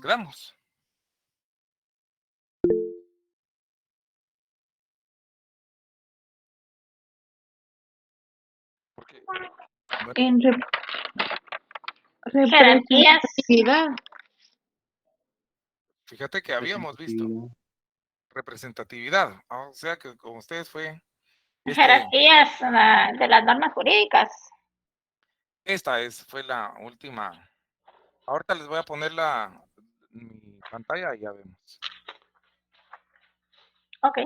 Quedamos. Porque, bueno, En Jerarquías. representatividad. fíjate que habíamos visto representatividad, o sea que con ustedes fue Jerarquías de las normas jurídicas. fue la última. Ahorita les voy a poner mi pantalla y ya vemos. Ok.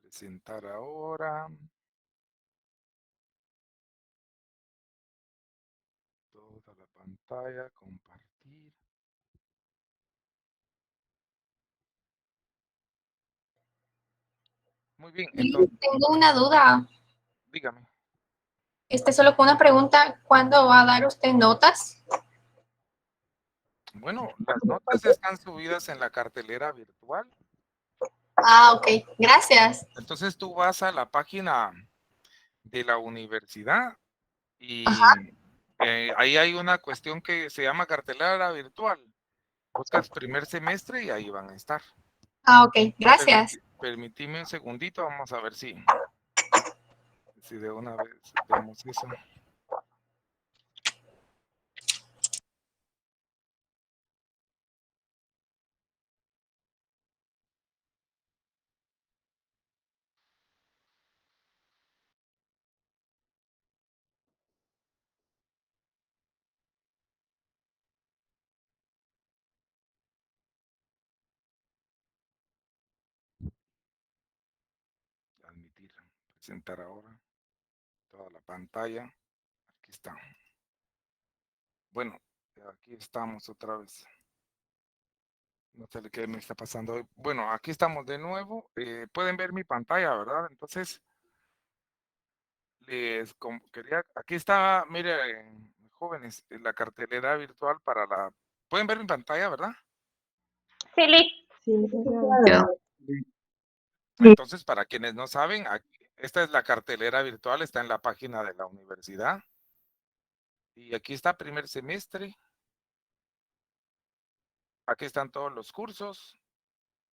Presentar ahora. Toda la pantalla, compartir. Muy bien, entonces, Tengo una duda. dígame. Solo con una pregunta. ¿Cuándo va a dar usted notas? Bueno, las notas ya están subidas en la cartelera virtual. Ah, ok. Gracias. Entonces tú vas a la página de la universidad y ahí hay una cuestión que se llama cartelera virtual. Buscas primer semestre y ahí van a estar. Ah, ok. Gracias. Permitime un segundito, vamos a ver si de una vez vemos eso. Admitir, presentar ahora toda la pantalla. Aquí está. Bueno, aquí estamos otra vez. No sé qué me está pasando hoy. Bueno, aquí estamos de nuevo. Pueden ver mi pantalla, ¿verdad? Entonces, aquí está, mire, jóvenes, la cartelera virtual para ¿pueden ver mi pantalla, verdad? Sí, Liz. Sí, Entonces, para quienes no saben, esta es la cartelera virtual, está en la página de la universidad. Y aquí está primer semestre. Aquí están todos los cursos.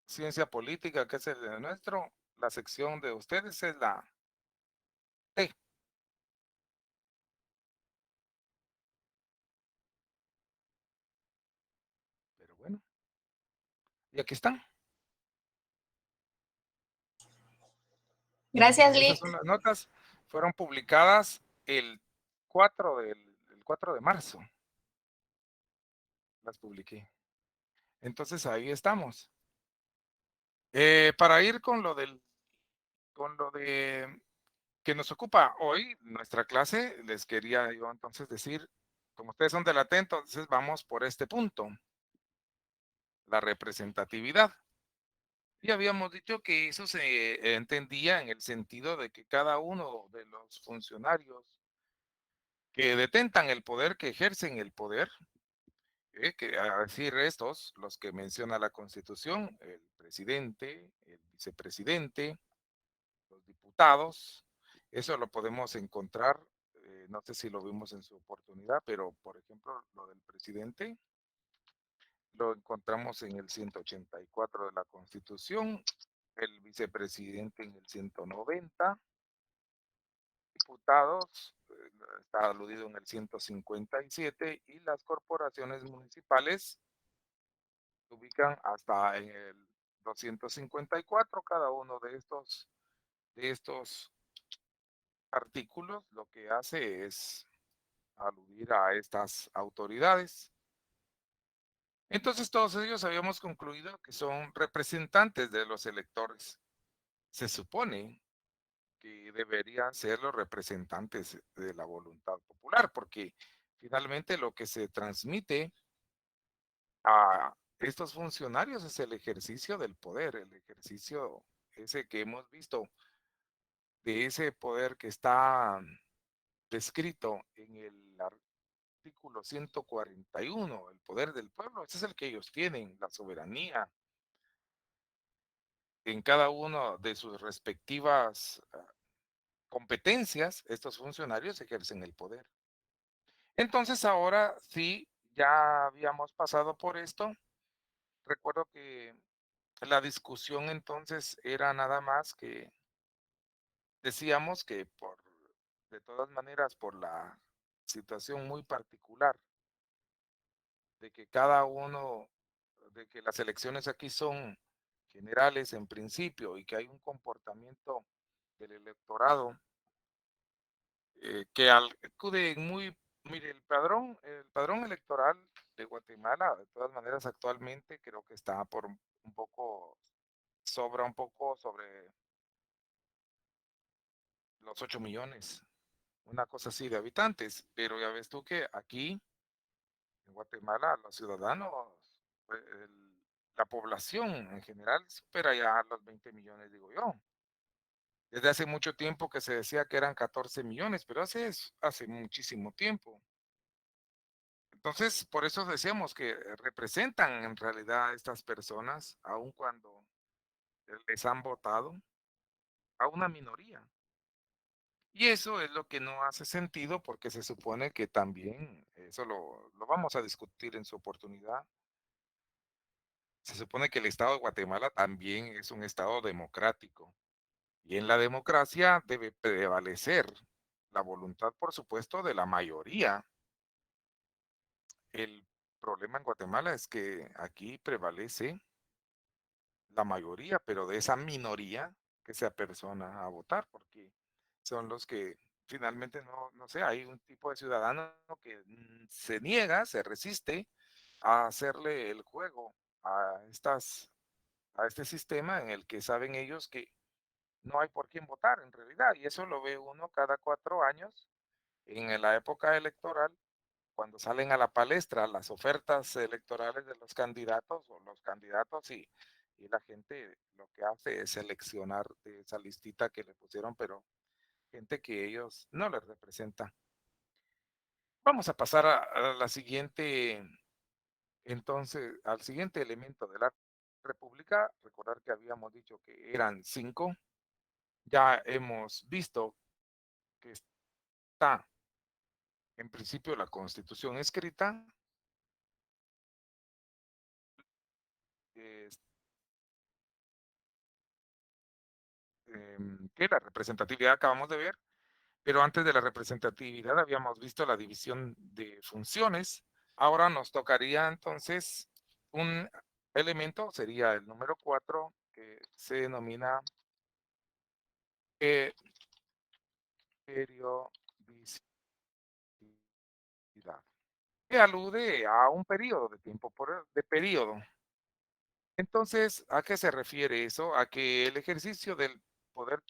Ciencia política, que es el de nuestro. La sección de ustedes es la T. Pero bueno. Y aquí están. Gracias, Esas Liz. son las notas. Fueron publicadas el 4 de marzo. Las publiqué. Entonces ahí estamos. Para ir con lo de que nos ocupa hoy nuestra clase, les quería yo entonces decir, como ustedes son del ATE, entonces vamos por este punto, la representatividad. Y habíamos dicho que eso se entendía en el sentido de que cada uno de los funcionarios que detentan el poder, que ejercen el poder, que a decir estos, los que menciona la Constitución, el presidente, el vicepresidente, los diputados, eso lo podemos encontrar, no sé si lo vimos en su oportunidad, pero por ejemplo, lo del presidente lo encontramos en el 184 de la Constitución, el vicepresidente en el 190, diputados, está aludido en el 157 y las corporaciones municipales se ubican hasta en el 254. Cada uno de estos artículos lo que hace es aludir a estas autoridades. Entonces todos ellos habíamos concluido que son representantes de los electores. Se supone que deberían ser los representantes de la voluntad popular, porque finalmente lo que se transmite a estos funcionarios es el ejercicio del poder, el ejercicio ese que hemos visto, de ese poder que está descrito en el artículo 141, el poder del pueblo. Ese es el que ellos tienen, la soberanía en cada uno de sus respectivas competencias. Estos funcionarios ejercen el poder. Entonces ahora sí, ya habíamos pasado por esto. Recuerdo que la discusión entonces era nada más que decíamos que de todas maneras, por la situación muy particular de que cada uno, de que las elecciones aquí son generales en principio y que hay un comportamiento del electorado que acude muy, mire, el padrón electoral de Guatemala, de todas maneras, actualmente creo que está por un poco, sobra un poco sobre los 8 millones, una cosa así de habitantes, pero ya ves tú que aquí en Guatemala los ciudadanos, pues, la población en general supera ya los 20 millones, digo yo. Desde hace mucho tiempo que se decía que eran 14 millones, pero hace muchísimo tiempo. Entonces, por eso decíamos que representan en realidad a estas personas, aun cuando les han votado, a una minoría. Y eso es lo que no hace sentido porque se supone que también, eso lo vamos a discutir en su oportunidad, se supone que el Estado de Guatemala también es un Estado democrático. Y en la democracia debe prevalecer la voluntad, por supuesto, de la mayoría. El problema en Guatemala es que aquí prevalece la mayoría, pero de esa minoría que se apersona a votar, porque son los que finalmente no sé, hay un tipo de ciudadano que se niega, se resiste a hacerle el juego a este sistema en el que saben ellos que no hay por quién votar en realidad, y eso lo ve uno cada 4 años en la época electoral, cuando salen a la palestra las ofertas electorales de los candidatos o los candidatos y la gente lo que hace es seleccionar de esa listita que le pusieron, pero gente que ellos no les representa. Vamos a pasar a la siguiente, entonces, al siguiente elemento de la República. Recordar que habíamos dicho que eran 5. Ya hemos visto que está en principio la Constitución escrita, es, que la representatividad acabamos de ver, pero antes de la representatividad habíamos visto la división de funciones. Ahora nos tocaría entonces un elemento, sería el número 4, que se denomina periodicidad, que alude a un periodo de tiempo, de periodo. Entonces, ¿a qué se refiere eso? A que el ejercicio del poder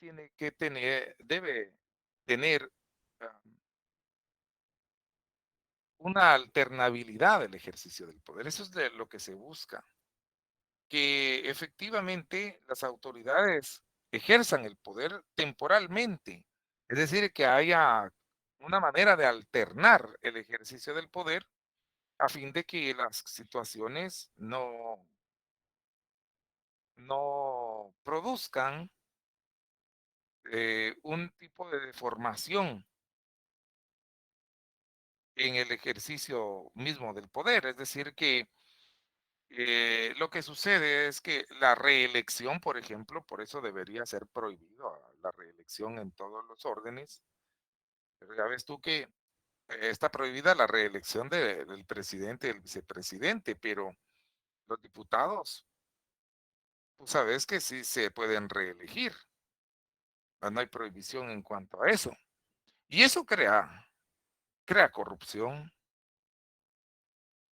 debe tener ah, una alternabilidad del ejercicio del poder. Eso es de lo que se busca, que efectivamente las autoridades ejerzan el poder temporalmente, es decir, que haya una manera de alternar el ejercicio del poder a fin de que las situaciones no produzcan un tipo de deformación en el ejercicio mismo del poder. Es decir, que lo que sucede es que la reelección, por ejemplo, por eso debería ser prohibido la reelección en todos los órdenes. Pero ya ves tú que está prohibida la reelección del presidente y el vicepresidente, pero los diputados, tú sabes que sí se pueden reelegir. No hay prohibición en cuanto a eso. Y eso crea corrupción,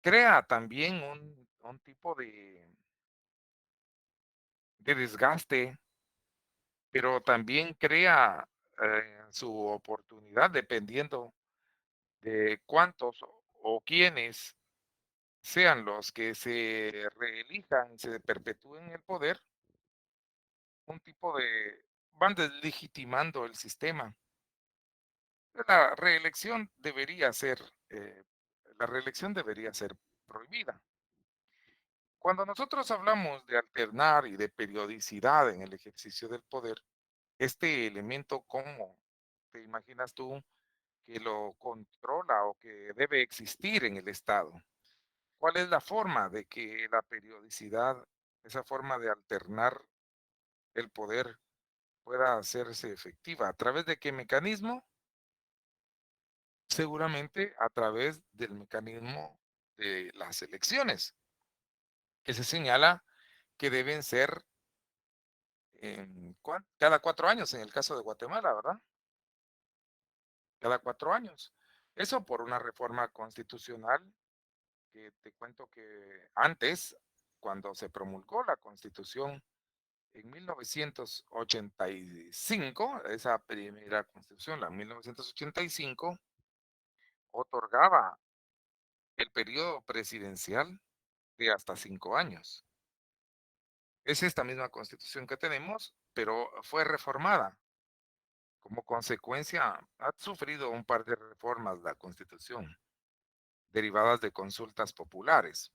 crea también un tipo de desgaste, pero también crea su oportunidad dependiendo de cuántos o quiénes sean los que se reelijan y se perpetúen en el poder, un tipo de van deslegitimando el sistema. La reelección debería ser, eh, la reelección debería ser prohibida. Cuando nosotros hablamos de alternar y de periodicidad en el ejercicio del poder, este elemento, ¿cómo te imaginas tú que lo controla o que debe existir en el Estado? ¿Cuál es la forma de que la periodicidad, esa forma de alternar el poder pueda hacerse efectiva? ¿A través de qué mecanismo? Seguramente a través del mecanismo de las elecciones, que se señala que deben ser cada 4 años, en el caso de Guatemala, ¿verdad? Cada 4 años. Eso por una reforma constitucional que te cuento que antes, cuando se promulgó la Constitución en 1985, esa primera Constitución, la 1985, otorgaba el periodo presidencial de hasta 5 años. Es esta misma Constitución que tenemos, pero fue reformada. Como consecuencia, ha sufrido un par de reformas la Constitución, derivadas de consultas populares.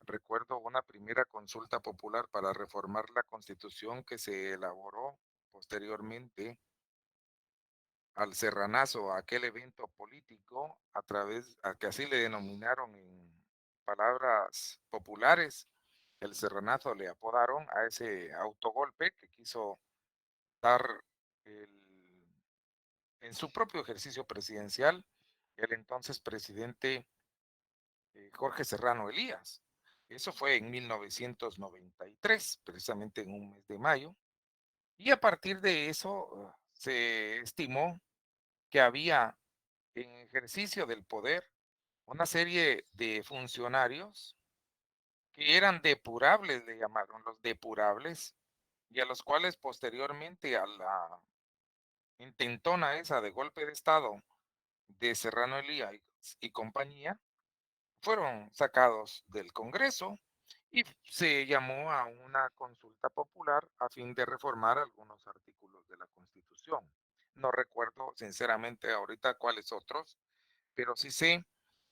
Recuerdo una primera consulta popular para reformar la Constitución que se elaboró posteriormente al Serranazo, a aquel evento político, a que así le denominaron en palabras populares, el Serranazo le apodaron a ese autogolpe que quiso dar en su propio ejercicio presidencial el entonces presidente Jorge Serrano Elías. Eso fue en 1993, precisamente en un mes de mayo. Y a partir de eso se estimó que había en ejercicio del poder una serie de funcionarios que eran depurables, le llamaron los depurables, y a los cuales posteriormente a la intentona esa de golpe de Estado de Serrano Elías y compañía, fueron sacados del Congreso y se llamó a una consulta popular a fin de reformar algunos artículos de la Constitución. No recuerdo sinceramente ahorita cuáles otros, pero sí sé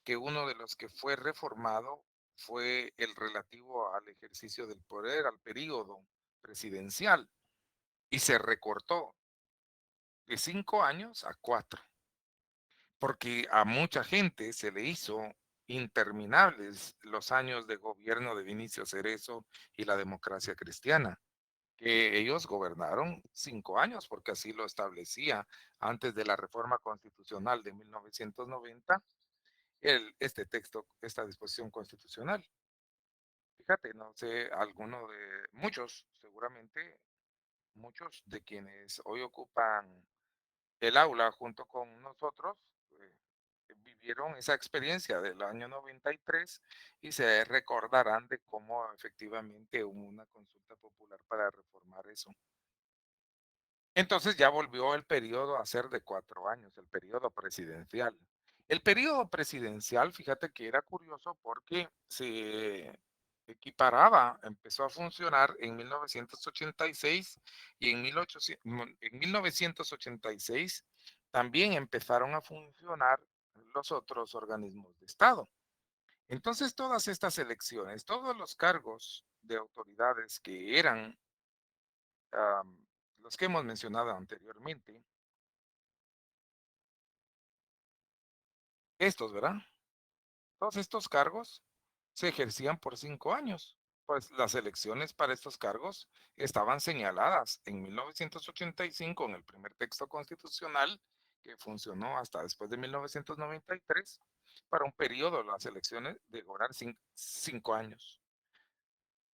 que uno de los que fue reformado fue el relativo al ejercicio del poder, al periodo presidencial, y se recortó de 5 años a 4, porque a mucha gente se le hizo interminables los años de gobierno de Vinicio Cerezo y la democracia cristiana, que ellos gobernaron 5 años, porque así lo establecía antes de la reforma constitucional de 1990, este texto, esta disposición constitucional. Fíjate, no sé, muchos, seguramente, muchos de quienes hoy ocupan el aula junto con nosotros, vivieron esa experiencia del año 93 y se recordarán de cómo efectivamente hubo una consulta popular para reformar eso. Entonces ya volvió el periodo a ser de 4 años, el periodo presidencial. El periodo presidencial, fíjate que era curioso porque se equiparaba, empezó a funcionar en 1986 y en 1986 también empezaron a funcionar los otros organismos de Estado. Entonces todas estas elecciones, todos los cargos de autoridades que eran los que hemos mencionado anteriormente, ¿verdad? Todos estos cargos se ejercían por 5 años. Pues las elecciones para estos cargos estaban señaladas en 1985 en el primer texto constitucional que funcionó hasta después de 1993 para un periodo de las elecciones de durar 5 años.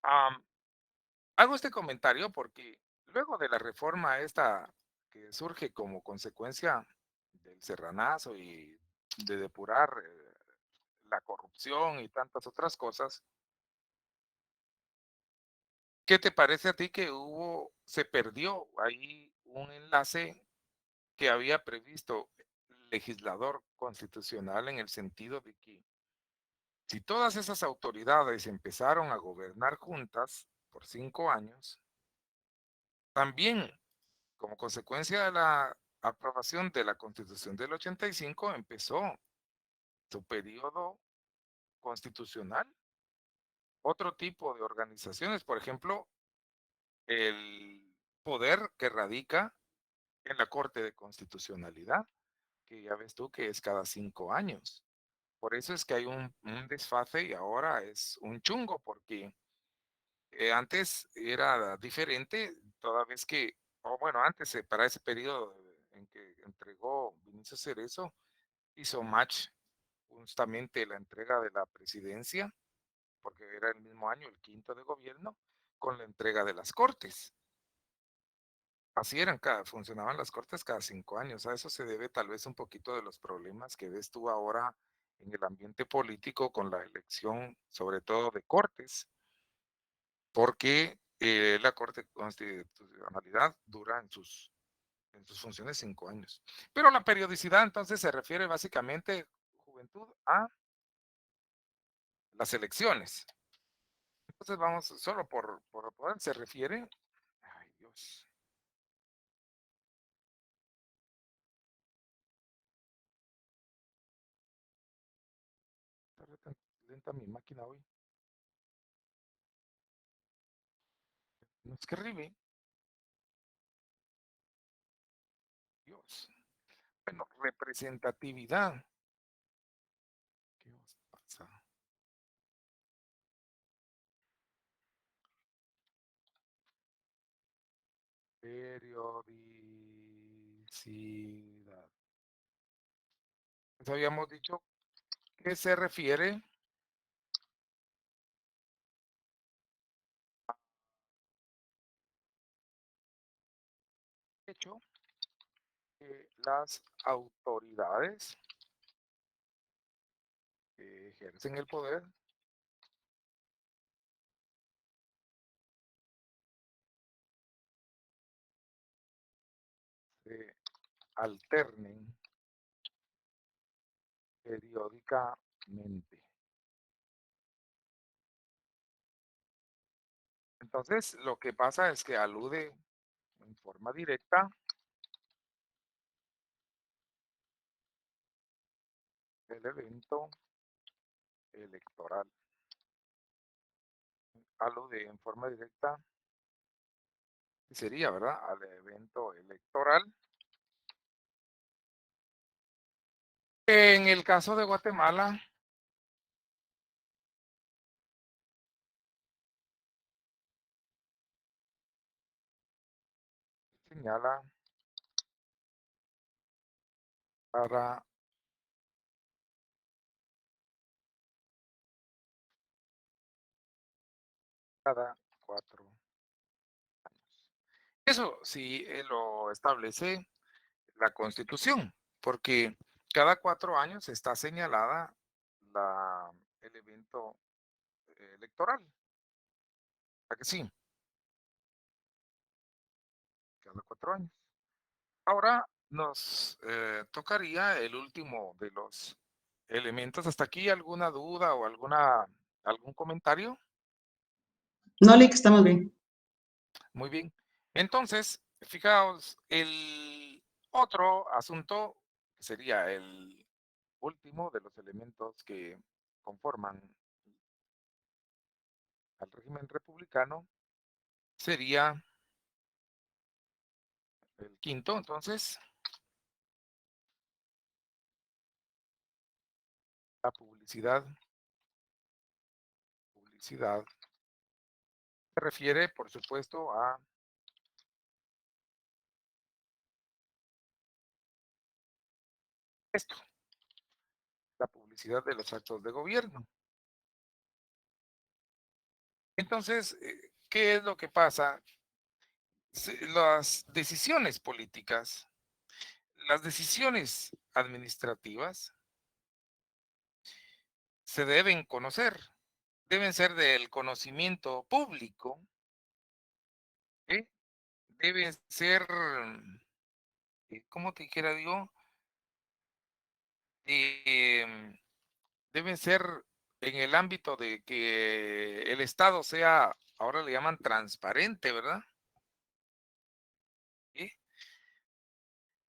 Am, Hago este comentario porque luego de la reforma esta que surge como consecuencia del serranazo y de depurar la corrupción y tantas otras cosas, ¿qué te parece a ti que se perdió ahí un enlace que había previsto el legislador constitucional en el sentido de que si todas esas autoridades empezaron a gobernar juntas por 5 años, también como consecuencia de la aprobación de la Constitución del 85 empezó su periodo constitucional? Otro tipo de organizaciones, por ejemplo, el poder que radica en la Corte de Constitucionalidad, que ya ves tú que es cada 5 años. Por eso es que hay un desfase y ahora es un chungo, porque antes era diferente, toda vez que, o bueno, antes, para ese periodo en que entregó Vinicio Cerezo, hizo match justamente la entrega de la presidencia, porque era el mismo año, el quinto de gobierno, con la entrega de las cortes. Así eran, funcionaban las cortes cada 5 años. A eso se debe tal vez un poquito de los problemas que ves tú ahora en el ambiente político con la elección, sobre todo de cortes, porque la Corte de Constitucionalidad dura en sus funciones 5 años. Pero la periodicidad entonces se refiere básicamente, juventud, a las elecciones. Entonces vamos, solo por poder, se refiere, ay Dios, está tan lenta mi máquina hoy. No es que arribe, Dios. Bueno, representatividad. ¿Qué os pasa? Periodicidad. Entonces habíamos dicho que se refiere al hecho que las autoridades que ejercen el poder se alternen periódicamente. Entonces, lo que pasa es que alude en forma directa el evento electoral. Alude en forma directa, sería, ¿verdad?, al evento electoral. En el caso de Guatemala, señala para cada 4 años. Eso sí lo establece la Constitución, porque cada 4 años está señalada el evento electoral. ¿A que sí? Cada 4 años. Ahora nos tocaría el último de los elementos. ¿Hasta aquí alguna duda o algún comentario? No, Lick, estamos bien. Muy bien. Entonces, fijaos, el otro asunto que sería el último de los elementos que conforman al régimen republicano sería el quinto, entonces, la publicidad. Publicidad se refiere, por supuesto, a esto, la publicidad de los actos de gobierno. Entonces, ¿qué es lo que pasa? Las decisiones políticas, las decisiones administrativas se deben conocer, deben ser del conocimiento público, ¿eh? Deben ser, ¿cómo te dijera yo? Em, Deben ser en el ámbito de que el Estado sea, ahora le llaman transparente, ¿verdad? ¿Sí?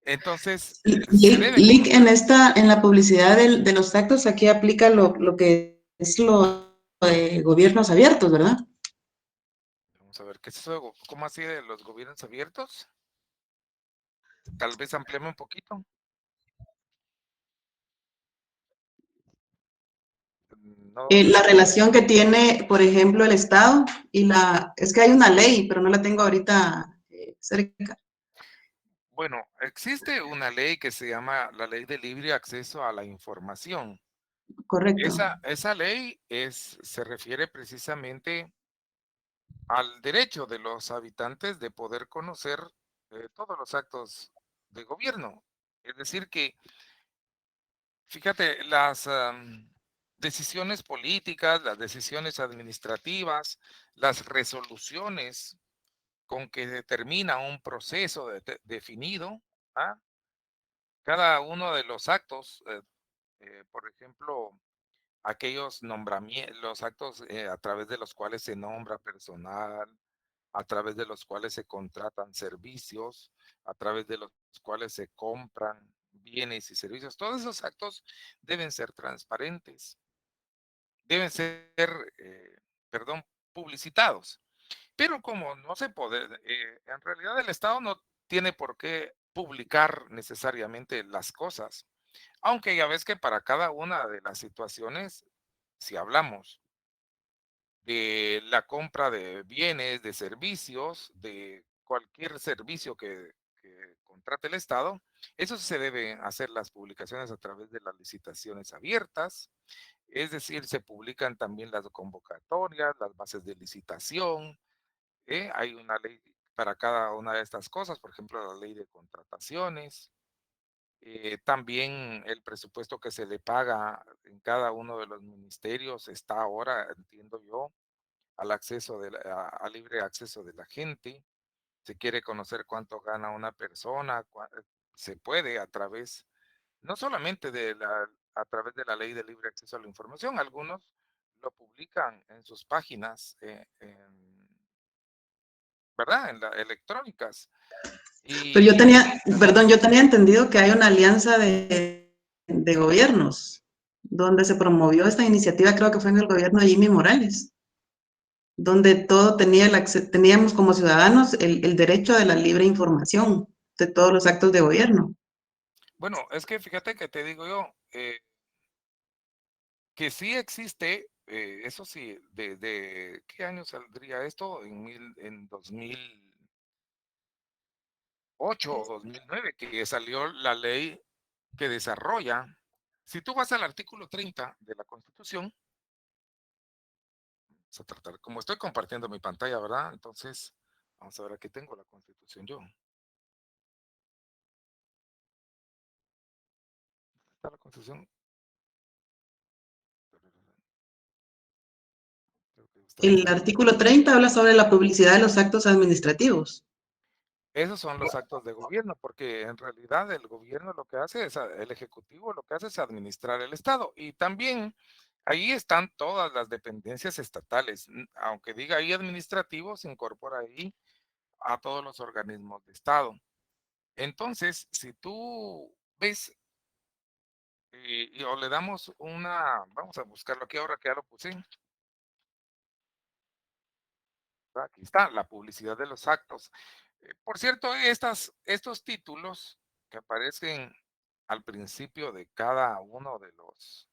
Entonces, se deben Lick, conocer. en la publicidad de los actos, aquí aplica lo que es los gobiernos abiertos, ¿verdad? Vamos a ver, ¿qué es eso? ¿Cómo así de los gobiernos abiertos? Tal vez ampliame un poquito. no, La relación que tiene, por ejemplo, el Estado y es que hay una ley, pero no la tengo ahorita cerca. bueno, existe una ley que se llama la Ley de Libre Acceso a la Información. Correcto, Esa ley se refiere precisamente al derecho de los habitantes de poder conocer todos los actos de gobierno. Es decir, que, fíjate, las decisiones políticas, las decisiones administrativas, las resoluciones con que determina un proceso definido, ¿ah? Cada uno de los actos, por ejemplo, aquellos nombramientos, los actos a través de los cuales se nombra personal, a través de los cuales se contratan servicios, a través de los cuales se compran bienes y servicios. Todos esos actos deben ser transparentes, deben ser, perdón, publicitados. Pero como no se puede, en realidad el Estado no tiene por qué publicar necesariamente las cosas, aunque ya ves que para cada una de las situaciones, si hablamos de la compra de bienes, de servicios, de cualquier servicio que contrate el Estado, eso se debe hacer las publicaciones a través de las licitaciones abiertas, es decir, se publican también las convocatorias, las bases de licitación, hay una ley para cada una de estas cosas, por ejemplo, la ley de contrataciones, también el presupuesto que se le paga en cada uno de los ministerios está ahora, entiendo yo, al acceso a libre acceso de la gente. Se quiere conocer cuánto gana una persona, se puede a través, no solamente a través de la ley de libre acceso a la información, algunos lo publican en sus páginas, ¿verdad? Electrónicas. pero yo Y tenía, perdón, yo tenía entendido que hay una alianza de gobiernos donde se promovió esta iniciativa, creo que fue en el gobierno de Jimmy Morales, donde todo teníamos como ciudadanos el derecho de la libre información de todos los actos de gobierno. bueno, es que fíjate que te digo yo, que sí existe, eso sí, ¿de qué año saldría esto? En 2008 o 2009, que salió la ley que desarrolla. Si tú vas al artículo 30 de la Constitución, vamos a tratar, como estoy compartiendo mi pantalla, ¿verdad? Entonces, vamos a ver, aquí tengo la Constitución yo. ¿Está la Constitución? Creo que está El esta. artículo 30 habla sobre la publicidad de los actos administrativos. Esos son los actos de gobierno, porque en realidad el gobierno lo que hace es, el ejecutivo lo que hace es administrar el Estado. Y también ahí están todas las dependencias estatales. Aunque diga ahí administrativo, se incorpora ahí a todos los organismos de Estado. Entonces, si tú ves o le damos vamos a buscarlo aquí ahora que ya lo puse. Aquí está, la publicidad de los actos. Por cierto, estos títulos que aparecen al principio de cada uno de los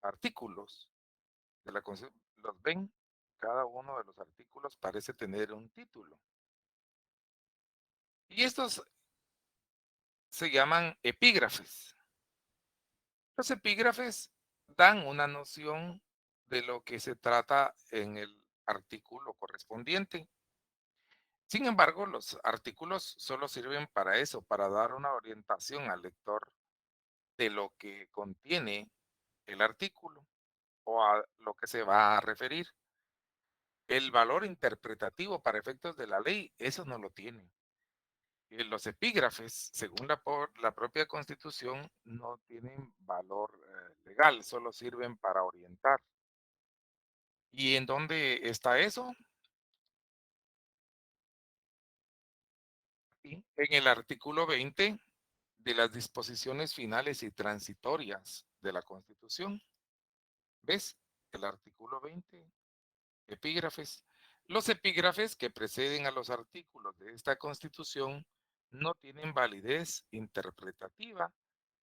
artículos de la Constitución, los ven, cada uno de los artículos parece tener un título. Y estos se llaman epígrafes. Los epígrafes dan una noción de lo que se trata en el artículo correspondiente. Sin embargo, los artículos solo sirven para eso, para dar una orientación al lector de lo que contiene el artículo o a lo que se va a referir. El valor interpretativo para efectos de la ley, eso no lo tiene. Los epígrafes, según la propia Constitución, no tienen valor legal, solo sirven para orientar. ¿Y en dónde está eso? En el artículo 20 de las disposiciones finales y transitorias de la Constitución. ¿Ves? El artículo 20, epígrafes. Los epígrafes que preceden a los artículos de esta Constitución no tienen validez interpretativa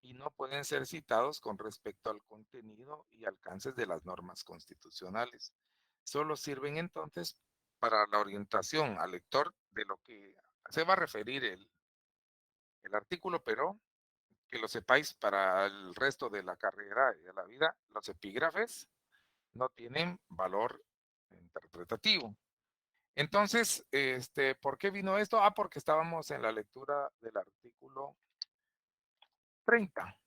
y no pueden ser citados con respecto al contenido y alcances de las normas constitucionales. Solo sirven entonces para la orientación al lector de lo que se va a referir el artículo, pero que lo sepáis para el resto de la carrera y de la vida, los epígrafes no tienen valor interpretativo. Entonces, ¿por qué vino esto? Porque estábamos en la lectura del artículo 30.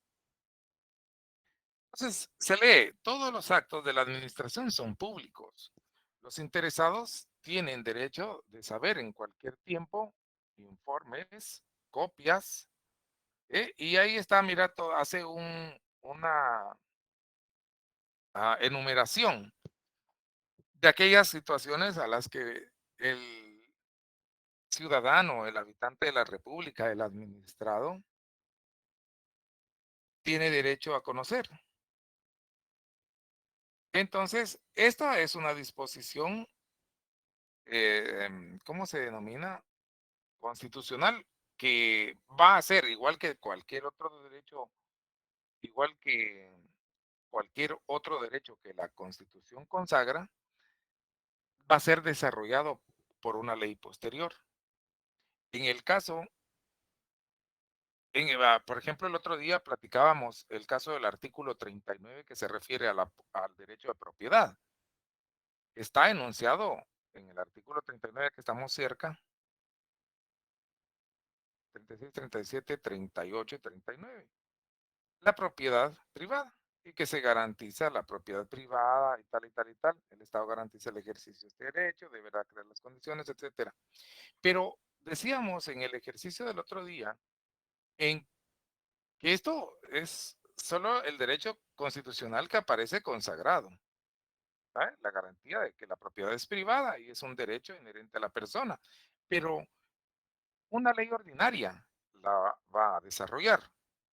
Entonces, se lee, todos los actos de la administración son públicos. Los interesados tienen derecho de saber en cualquier tiempo informes, copias, y ahí está, mira, hace una enumeración de aquellas situaciones a las que el ciudadano, el habitante de la República, el administrado, tiene derecho a conocer. Entonces, esta es una disposición, ¿cómo se denomina? Constitucional, que va a ser igual que cualquier otro derecho, igual que cualquier otro derecho que la Constitución consagra, va a ser desarrollado por una ley posterior. En el caso, por ejemplo, el otro día platicábamos el caso del artículo 39 que se refiere al derecho de propiedad. Está enunciado en el artículo 39 que estamos cerca, 36, 37, 38 y 39. La propiedad privada y que se garantiza la propiedad privada y tal y tal y tal. El Estado garantiza el ejercicio de este derecho, deberá crear las condiciones, etcétera. Pero decíamos en el ejercicio del otro día en que esto es solo el derecho constitucional que aparece consagrado. ¿Sabe? La garantía de que la propiedad es privada y es un derecho inherente a la persona. Pero una ley ordinaria la va a desarrollar,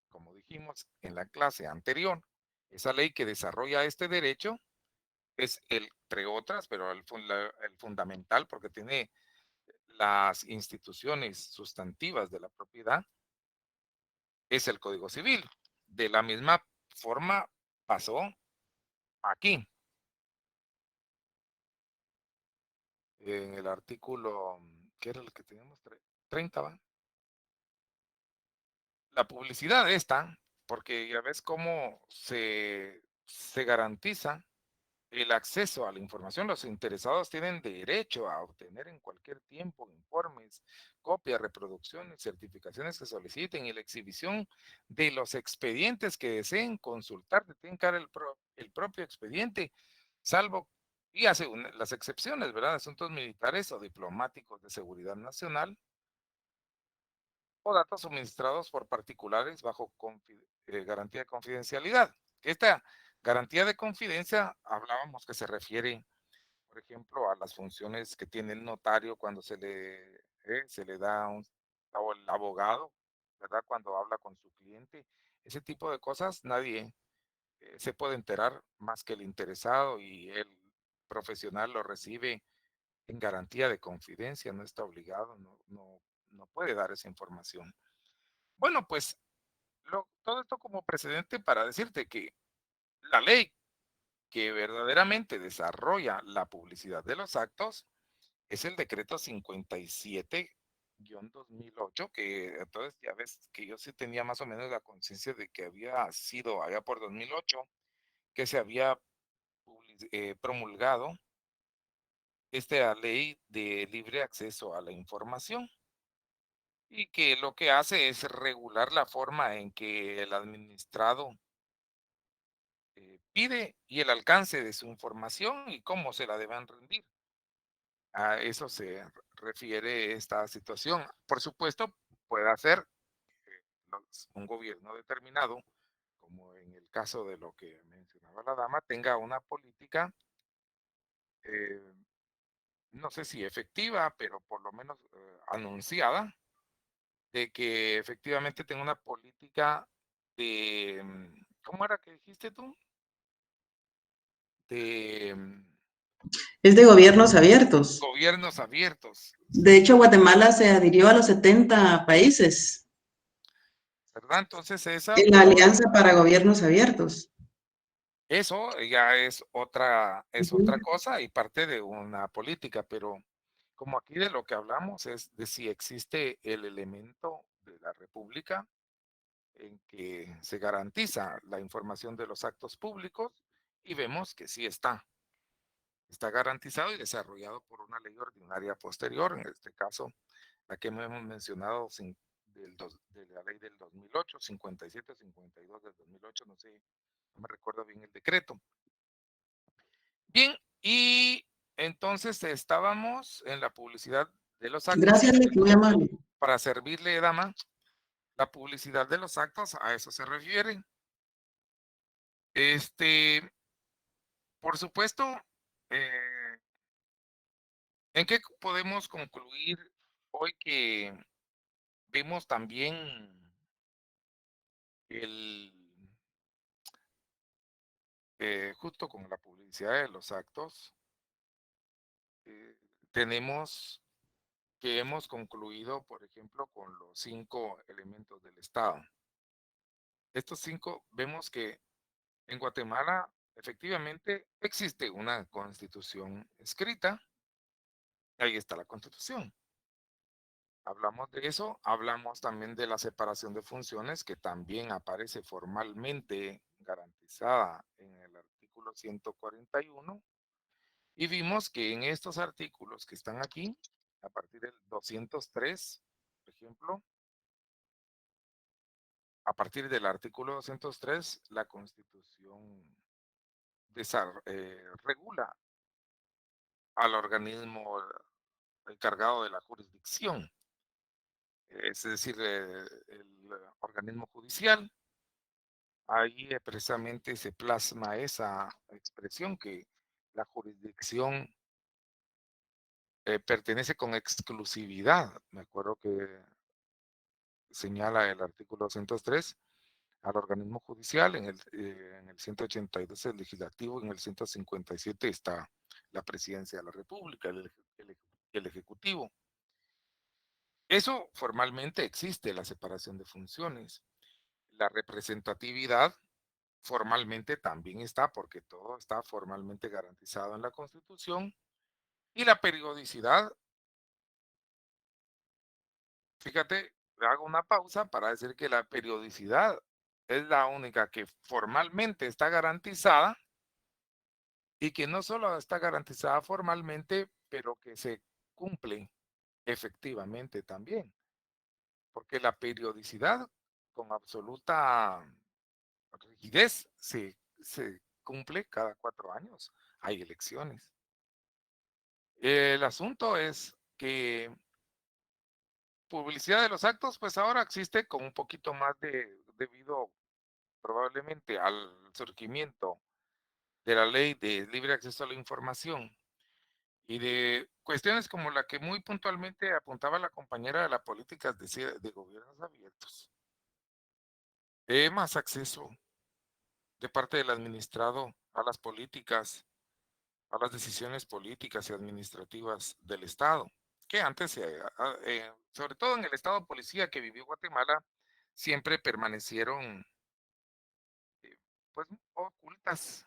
como dijimos en la clase anterior. Esa ley que desarrolla este derecho es entre otras, pero el fundamental, porque tiene las instituciones sustantivas de la propiedad, es el Código Civil. De la misma forma pasó aquí. En el artículo, ¿qué era el que teníamos? 30, ¿va? La publicidad esta, porque ya ves cómo se garantiza el acceso a la información. Los interesados tienen derecho a obtener en cualquier tiempo informes, copias, reproducciones, certificaciones que soliciten y la exhibición de los expedientes que deseen consultar. Tienen que dar el propio expediente, salvo y hace las excepciones, ¿verdad? Asuntos militares o diplomáticos de seguridad nacional o datos suministrados por particulares bajo garantía de confidencialidad. Esta garantía de confidencia hablábamos que se refiere, por ejemplo, a las funciones que tiene el notario cuando se le da o el abogado, ¿verdad? Cuando habla con su cliente. Ese tipo de cosas nadie se puede enterar más que el interesado, y el profesional lo recibe en garantía de confidencia, no está obligado, no puede dar esa información. Bueno, pues todo esto como precedente para decirte que la ley que verdaderamente desarrolla la publicidad de los actos es el decreto 57-2008, que entonces ya ves que yo sí tenía más o menos la conciencia de que había sido allá por 2008 que se había promulgado esta ley de libre acceso a la información, y que lo que hace es regular la forma en que el administrado pide y el alcance de su información y cómo se la deben rendir. A eso se refiere esta situación. Por supuesto, puede hacer un gobierno determinado, como en el caso de lo que mencionaba la dama, tenga una política, eh, no sé si efectiva, pero por lo menos anunciada, de que efectivamente tenga una política de, ¿cómo era que dijiste tú? De Es de gobiernos abiertos. gobiernos abiertos. De hecho, Guatemala se adhirió a los 70 países. ¿verdad? Entonces esa En la Alianza para Gobiernos Abiertos. eso ya es otra Ujú. cosa y parte de una política, pero como aquí de lo que hablamos es de si existe el elemento de la república en que se garantiza la información de los actos públicos y vemos que sí está garantizado y desarrollado por una ley ordinaria posterior, en este caso la que hemos mencionado de la ley del 2008, 57, 52 del 2008, no sé, no me recuerdo bien el decreto. Bien, y entonces estábamos en la publicidad de los actos. Gracias, Lick, muy amable. Para servirle, dama, la publicidad de los actos, a eso se refiere. Por supuesto, eh, ¿en qué podemos concluir hoy que vemos también el, justo con la publicidad de los actos, eh, tenemos que hemos concluido, por ejemplo, con los 5 elementos del Estado? Estos 5 vemos que en Guatemala efectivamente existe una constitución escrita. Ahí está la constitución. Hablamos de eso, hablamos también de la separación de funciones que también aparece formalmente garantizada en el artículo 141 y vimos que en estos artículos que están aquí, a partir del 203, por ejemplo, a partir del artículo 203, la Constitución regula al organismo encargado de la jurisdicción, es decir, el organismo judicial. Ahí precisamente se plasma esa expresión que la jurisdicción pertenece con exclusividad. Me acuerdo que señala el artículo 203 al organismo judicial, en el 182 el legislativo, en el 157 está la presidencia de la República, el ejecutivo. Eso formalmente existe, la separación de funciones. La representatividad formalmente también está, porque todo está formalmente garantizado en la Constitución. Y la periodicidad, fíjate, hago una pausa para decir que la periodicidad es la única que formalmente está garantizada y que no solo está garantizada formalmente, pero que se cumple efectivamente también, porque la periodicidad con absoluta rigidez se cumple cada 4 años. Hay elecciones. El asunto es que publicidad de los actos, pues ahora existe con un poquito más debido probablemente al surgimiento de la ley de libre acceso a la información y de cuestiones como la que muy puntualmente apuntaba la compañera de la política de gobiernos abiertos. Más acceso de parte del administrado a las políticas, a las decisiones políticas y administrativas del Estado, que antes, sobre todo en el estado de policía que vivió Guatemala, siempre permanecieron eh, pues ocultas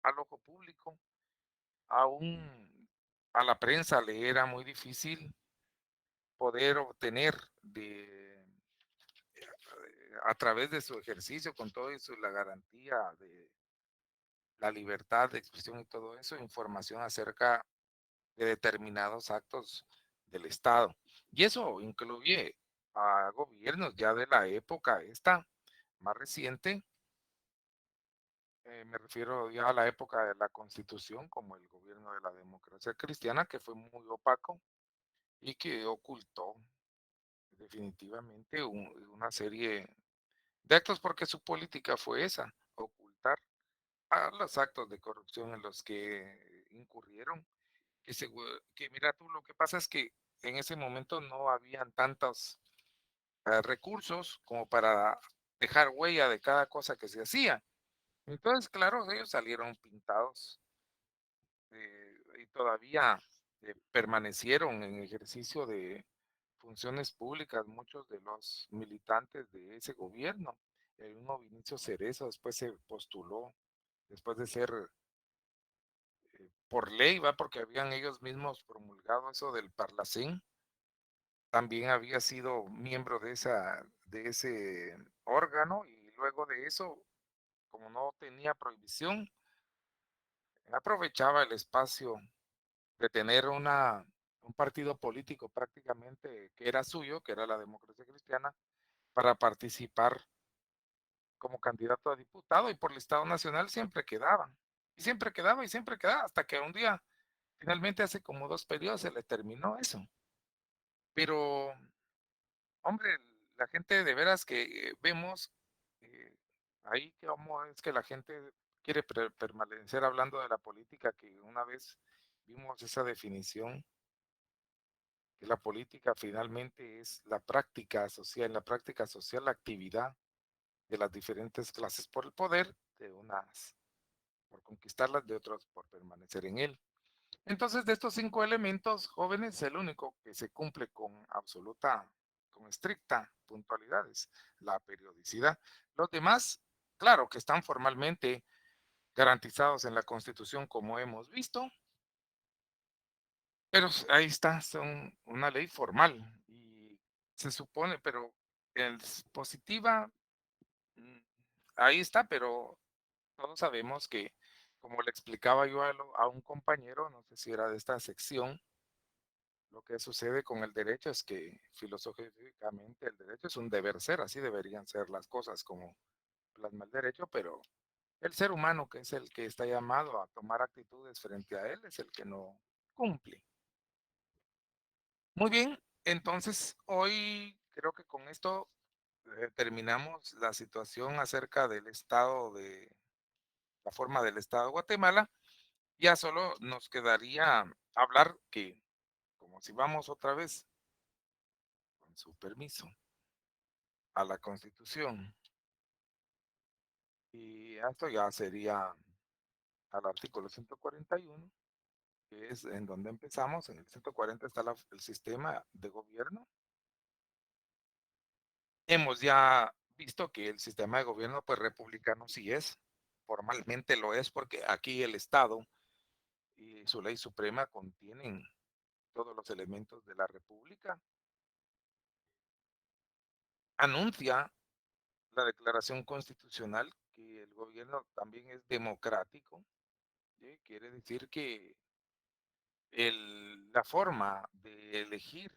al ojo público. Aún a la prensa le era muy difícil poder obtener a través de su ejercicio, con todo eso, la garantía de la libertad de expresión y todo eso, información acerca de determinados actos del Estado. Y eso incluye a gobiernos ya de la época esta más reciente, me refiero ya a la época de la Constitución, como el gobierno de la democracia cristiana, que fue muy opaco y que ocultó definitivamente una serie de actos porque su política fue esa, ocultar a los actos de corrupción en los que incurrieron. Que mira tú, lo que pasa es que en ese momento no habían tantos recursos como para dejar huella de cada cosa que se hacía. Entonces, claro, ellos salieron pintados y todavía permanecieron en ejercicio de funciones públicas muchos de los militantes de ese gobierno. El uno Vinicio Cerezo después se postuló, después de ser por ley, va, porque habían ellos mismos promulgado eso del Parlacén. También había sido miembro de ese órgano y luego de eso, como no tenía prohibición, aprovechaba el espacio de tener un partido político prácticamente que era suyo, que era la Democracia Cristiana, para participar como candidato a diputado y por el Estado Nacional siempre quedaba. Y siempre quedaba y siempre quedaba, hasta que un día, finalmente hace como 2 periodos, se le terminó eso. Pero, hombre, la gente de veras que vemos eh, ahí que cómo es que la gente quiere permanecer hablando de la política, que una vez vimos esa definición, que la política finalmente es la práctica social, la actividad de las diferentes clases por el poder, de unas por conquistarlas, de otros por permanecer en él. Entonces, de estos 5 elementos, jóvenes, el único que se cumple con estricta puntualidad es la periodicidad. Los demás, claro que están formalmente garantizados en la Constitución, como hemos visto, pero ahí está, son una ley formal y se supone, pero es positiva, mm, ahí está, pero todos sabemos que, como le explicaba yo a un compañero, no sé si era de esta sección, lo que sucede con el derecho es que filosóficamente el derecho es un deber ser, así deberían ser las cosas como plasma el derecho, pero el ser humano, que es el que está llamado a tomar actitudes frente a él, es el que no cumple. Muy bien, entonces hoy creo que con esto terminamos la situación acerca del estado la forma del estado de Guatemala. Ya solo nos quedaría hablar que, como si vamos otra vez, con su permiso, a la Constitución, y esto ya sería al artículo 141, que es en donde empezamos. En el 140 está el sistema de gobierno. Hemos ya visto que el sistema de gobierno, pues republicano sí es, formalmente lo es, porque aquí el Estado y su ley suprema contienen todos los elementos de la república. Anuncia la declaración constitucional que el gobierno también es democrático. ¿Sí? Quiere decir que la forma de elegir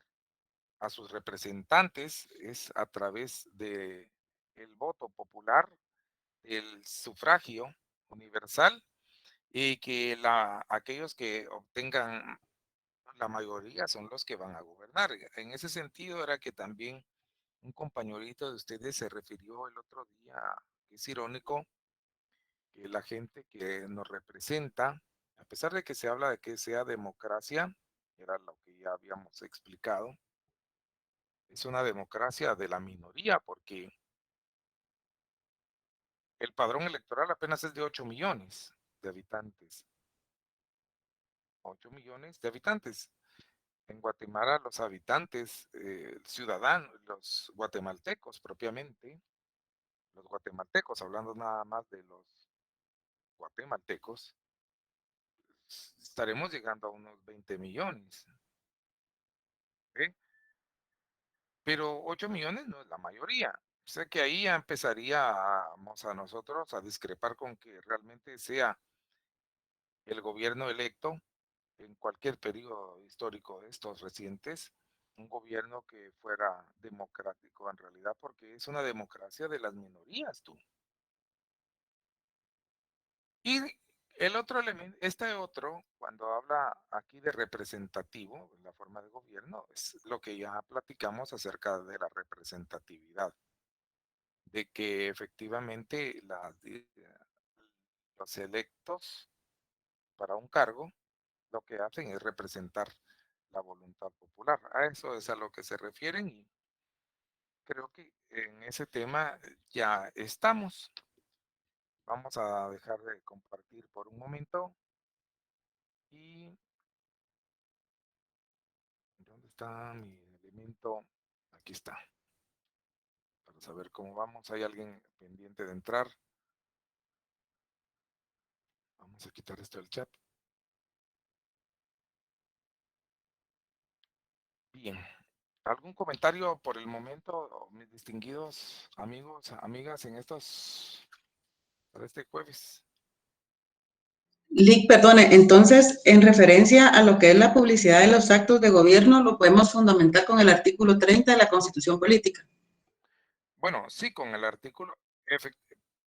a sus representantes es a través de el voto popular, el sufragio universal, y que aquellos que obtengan la mayoría son los que van a gobernar. En ese sentido era que también un compañerito de ustedes se refirió el otro día, que es irónico, que la gente que nos representa, a pesar de que se habla de que sea democracia, era lo que ya habíamos explicado, es una democracia de la minoría, porque el padrón electoral apenas es de 8 millones de habitantes. 8 millones de habitantes. En Guatemala los habitantes, ciudadanos, los guatemaltecos propiamente, los guatemaltecos, hablando nada más de los guatemaltecos, estaremos llegando a unos 20 millones. ¿Eh? Pero 8 millones no es la mayoría. O sea que ahí ya empezaríamos a nosotros a discrepar con que realmente sea el gobierno electo en cualquier periodo histórico de estos recientes, un gobierno que fuera democrático en realidad, porque es una democracia de las minorías, tú. Y el otro elemento, este otro, cuando habla aquí de representativo, la forma de gobierno, es lo que ya platicamos acerca de la representatividad, de que efectivamente los electos para un cargo lo que hacen es representar la voluntad popular. A eso es a lo que se refieren y creo que en ese tema ya estamos. Vamos a dejar de compartir por un momento y ¿dónde está mi elemento? complemento, aquí está. Para saber cómo vamos, ¿hay alguien pendiente de entrar? Vamos a quitar esto del chat. Bien. ¿Algún comentario por el momento, mis distinguidos amigos, amigas, para este jueves? Lick, perdone, entonces, en referencia a lo que es la publicidad de los actos de gobierno, lo podemos fundamentar con el artículo 30 de la Constitución Política. Bueno, sí, con el artículo,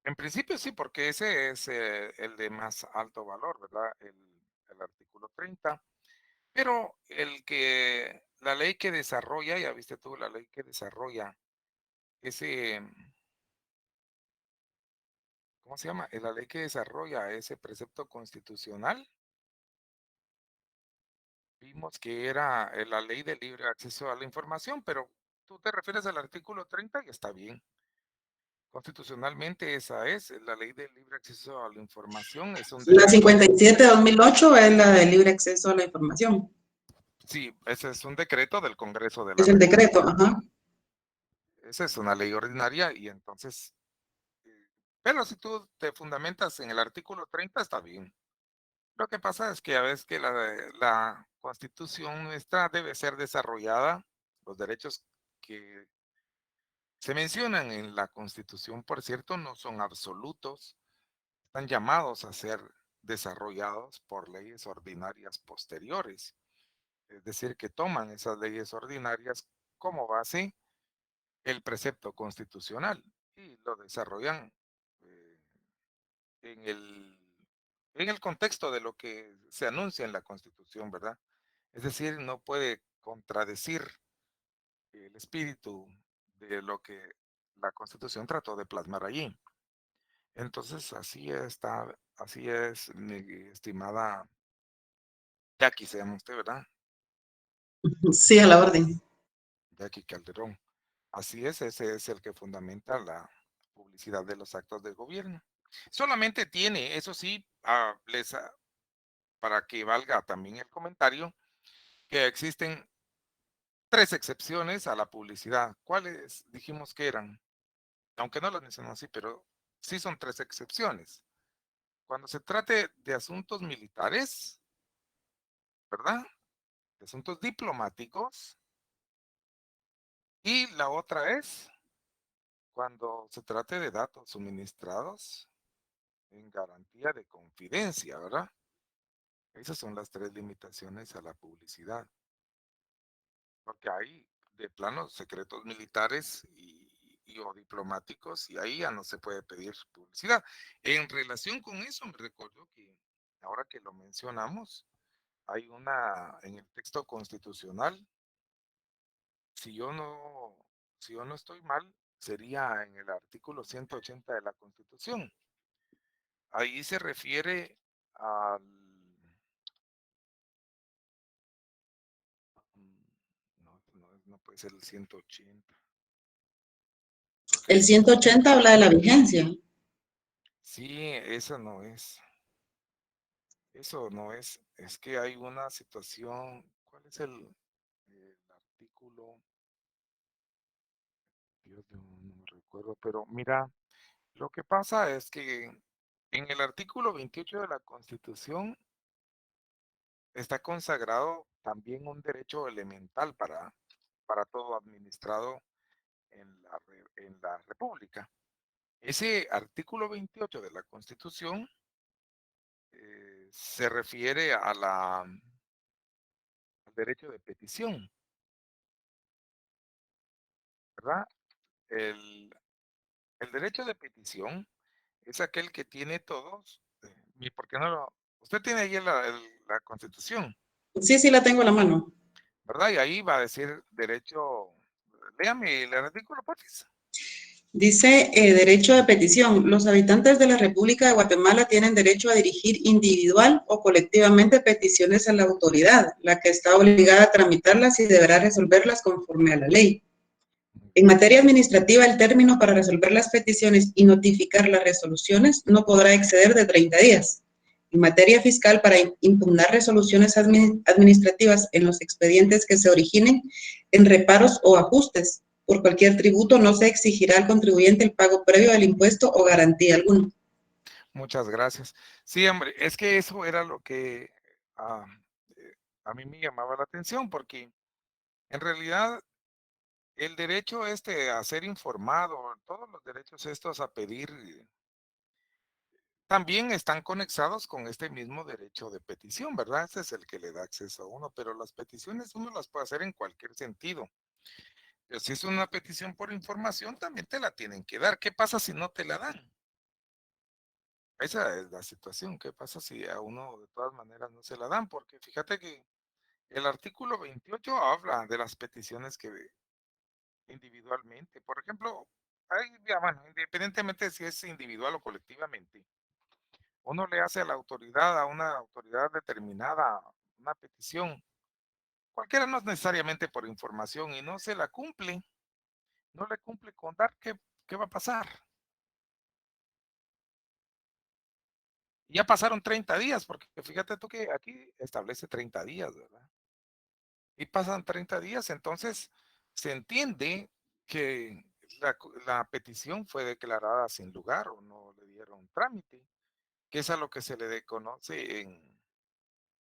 en principio sí, porque ese es el de más alto valor, ¿verdad? El artículo 30. Pero la ley que desarrolla, ya viste tú, la ley que desarrolla ese, ¿cómo se llama? La ley que desarrolla ese precepto constitucional, vimos que era la ley de libre acceso a la información, pero tú te refieres al artículo 30 y está bien. Constitucionalmente esa es la ley de libre acceso a la información, es un La derecho. 57/2008 es la de libre acceso a la información. Sí, ese es un decreto del Congreso de la Es el decreto, República. ajá. Esa es una ley ordinaria y entonces, pero si tú te fundamentas en el artículo 30, está bien. Lo que pasa es que a veces que la Constitución nuestra debe ser desarrollada, los derechos que se mencionan en la Constitución, por cierto, no son absolutos, están llamados a ser desarrollados por leyes ordinarias posteriores. Es decir, que toman esas leyes ordinarias como base el precepto constitucional y lo desarrollan eh, en el contexto de lo que se anuncia en la Constitución, ¿verdad? Es decir, no puede contradecir el espíritu de lo que la Constitución trató de plasmar allí. Entonces, así es, mi estimada Jackie, se llama usted, ¿verdad? Sí, a la orden. Jackie Calderón. Así es, ese es el que fundamenta la publicidad de los actos de gobierno. Solamente tiene, eso sí, para que valga también el comentario, que existen 3 excepciones a la publicidad. ¿Cuáles dijimos que eran? Aunque no las mencionó así, pero sí son 3 excepciones. Cuando se trate de asuntos militares, ¿verdad? De asuntos diplomáticos. Y la otra es cuando se trate de datos suministrados en garantía de confidencia, ¿verdad? Esas son las 3 limitaciones a la publicidad. Porque hay de plano secretos militares o diplomáticos y ahí ya no se puede pedir publicidad. En relación con eso, me recuerdo que ahora que lo mencionamos, hay en el texto constitucional, si yo no estoy mal, sería en el artículo 180 de la Constitución. Ahí se refiere al... No puede ser el 180. Porque El 180 habla de la vigencia. sí, eso no es. Eso no es que hay una situación, ¿cuál es el artículo? Dios, no me recuerdo, pero mira, lo que pasa es que en el artículo 28 de la Constitución está consagrado también un derecho elemental para todo administrado en la República. Ese artículo 28 de la Constitución se refiere al derecho de petición, ¿verdad? El, el derecho de petición es aquel que tiene todos. ¿Y por qué no usted tiene ahí la Constitución, Sí, sí, la tengo a la mano. ¿verdad? Y ahí va a decir derecho, léame el artículo, porfis. Dice derecho de petición. Los habitantes de la República de Guatemala tienen derecho a dirigir individual o colectivamente peticiones a la autoridad, la que está obligada a tramitarlas y deberá resolverlas conforme a la ley. En materia administrativa, el término para resolver las peticiones y notificar las resoluciones no podrá exceder de 30 días. en materia fiscal para impugnar resoluciones administrativas en los expedientes que se originen en reparos o ajustes. Por cualquier tributo no se exigirá al contribuyente el pago previo del impuesto o garantía alguna. Muchas gracias. Sí, hombre, es que eso era lo que a mí me llamaba la atención, porque en realidad el derecho a ser informado, todos los derechos estos a pedir, también están conexados con este mismo derecho de petición, ¿verdad? Ese es el que le da acceso a uno, pero las peticiones uno las puede hacer en cualquier sentido. Pero si es una petición por información, también te la tienen que dar. ¿Qué pasa si no te la dan? Esa es la situación. ¿Qué pasa si a uno de todas maneras no se la dan? Porque fíjate que el artículo 28 habla de las peticiones que individualmente. Por ejemplo, bueno, independientemente de si es individual o colectivamente, uno le hace a una autoridad determinada, una petición, cualquiera, no es necesariamente por información, y no se la cumple, no le cumple con dar, ¿qué va a pasar? Ya pasaron 30 días, porque fíjate tú que aquí establece 30 días, ¿verdad? Y pasan 30 días, entonces se entiende que la petición fue declarada sin lugar o no le dieron trámite, que es a lo que se le conoce en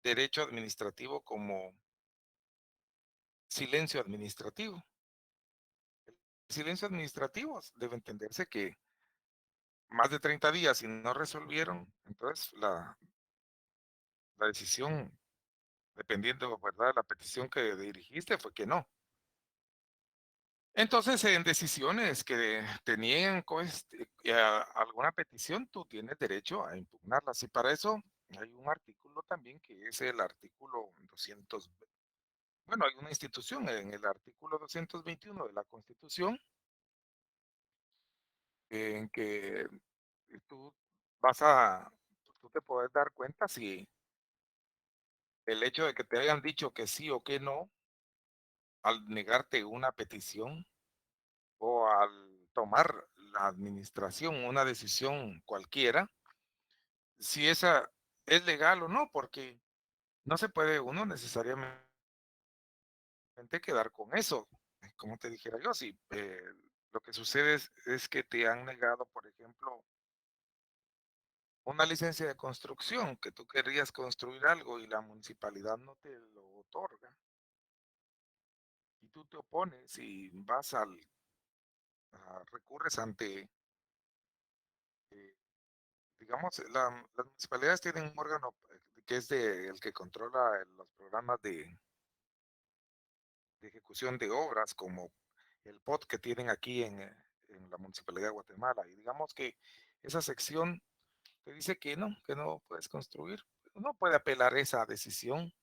derecho administrativo como silencio administrativo. El silencio administrativo debe entenderse que más de 30 días y no resolvieron, entonces la decisión, dependiendo, ¿verdad? La petición que dirigiste fue que no. Entonces, en decisiones que tenían alguna petición, tú tienes derecho a impugnarlas. Y para eso hay un artículo también que es el artículo 200. Bueno, hay una institución en el artículo 221 de la Constitución en que tú vas a, tú te puedes dar cuenta si el hecho de que te hayan dicho que sí o que no al negarte una petición o al tomar la administración una decisión cualquiera, si esa es legal o no, porque no se puede uno necesariamente quedar con eso. Como te dijera yo, si lo que sucede es que te han negado, por ejemplo, una licencia de construcción, que tú querías construir algo y la municipalidad no te lo otorga, y tú te opones y recurres ante, eh, digamos, las municipalidades tienen un órgano que es el que controla los programas de ejecución de obras, como el POT que tienen aquí en la Municipalidad de Guatemala. Y digamos que esa sección te dice que no puedes construir. Uno puede apelar esa decisión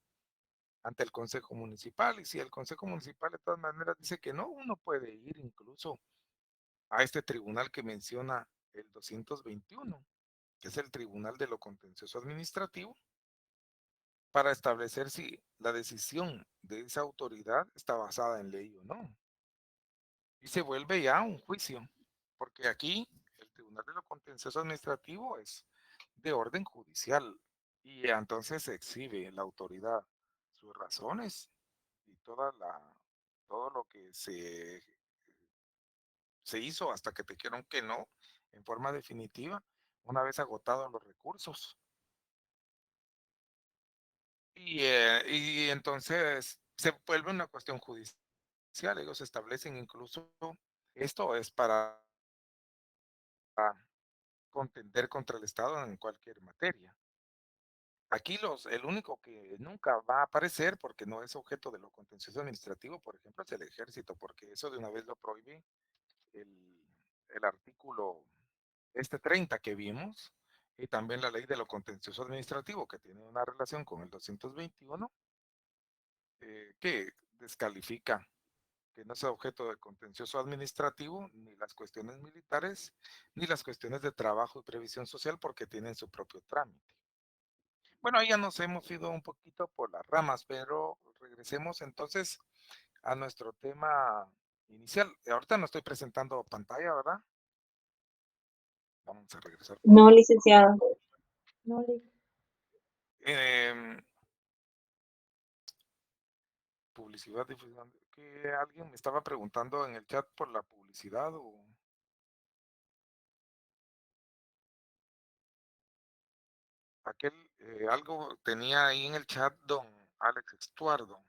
ante el Consejo Municipal, y si el Consejo Municipal de todas maneras dice que no, uno puede ir incluso a este tribunal que menciona el 221, que es el Tribunal de lo Contencioso Administrativo, para establecer si la decisión de esa autoridad está basada en ley o no. Y se vuelve ya un juicio, porque aquí el Tribunal de lo Contencioso Administrativo es de orden judicial, y entonces se exhibe la autoridad sus razones y todo lo que se hizo hasta que te dijeron que no en forma definitiva, una vez agotados los recursos. Y entonces se vuelve una cuestión judicial. Ellos establecen incluso, esto es para contender contra el Estado en cualquier materia. Aquí el único que nunca va a aparecer, porque no es objeto de lo contencioso administrativo, por ejemplo, es el ejército, porque eso de una vez lo prohíbe el artículo 30 que vimos, y también la ley de lo contencioso administrativo, que tiene una relación con el 221, que descalifica que no sea objeto de contencioso administrativo, ni las cuestiones militares, ni las cuestiones de trabajo y previsión social, porque tienen su propio trámite. Bueno, ahí ya nos hemos ido un poquito por las ramas, pero regresemos entonces a nuestro tema inicial. Ahorita no estoy presentando pantalla, ¿verdad? Vamos a regresar. No, licenciado. No, em, publicidad, difusión, que alguien me estaba preguntando en el chat por la publicidad o aquel, algo tenía ahí en el chat don Alex Estuardo.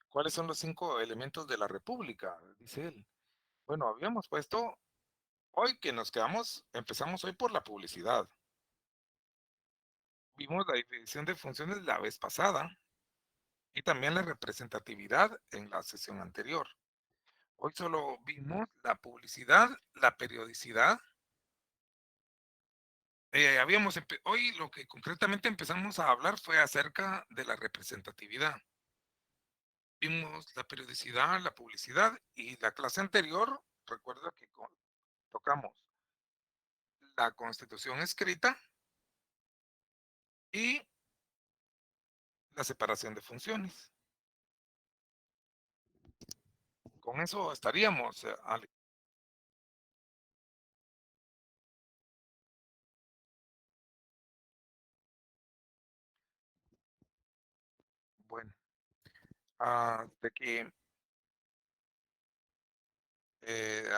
¿Cuáles son los 5 elementos de la República? Dice él. Bueno, habíamos puesto hoy que nos quedamos, empezamos hoy por la publicidad. Vimos la división de funciones la vez pasada y también la representatividad en la sesión anterior. Hoy solo vimos la publicidad, la periodicidad. Hoy lo que concretamente empezamos a hablar fue acerca de la representatividad. Vimos la periodicidad, la publicidad y la clase anterior, recuerda que tocamos la constitución escrita y la separación de funciones. Con eso estaríamos, Ale. Bueno, de que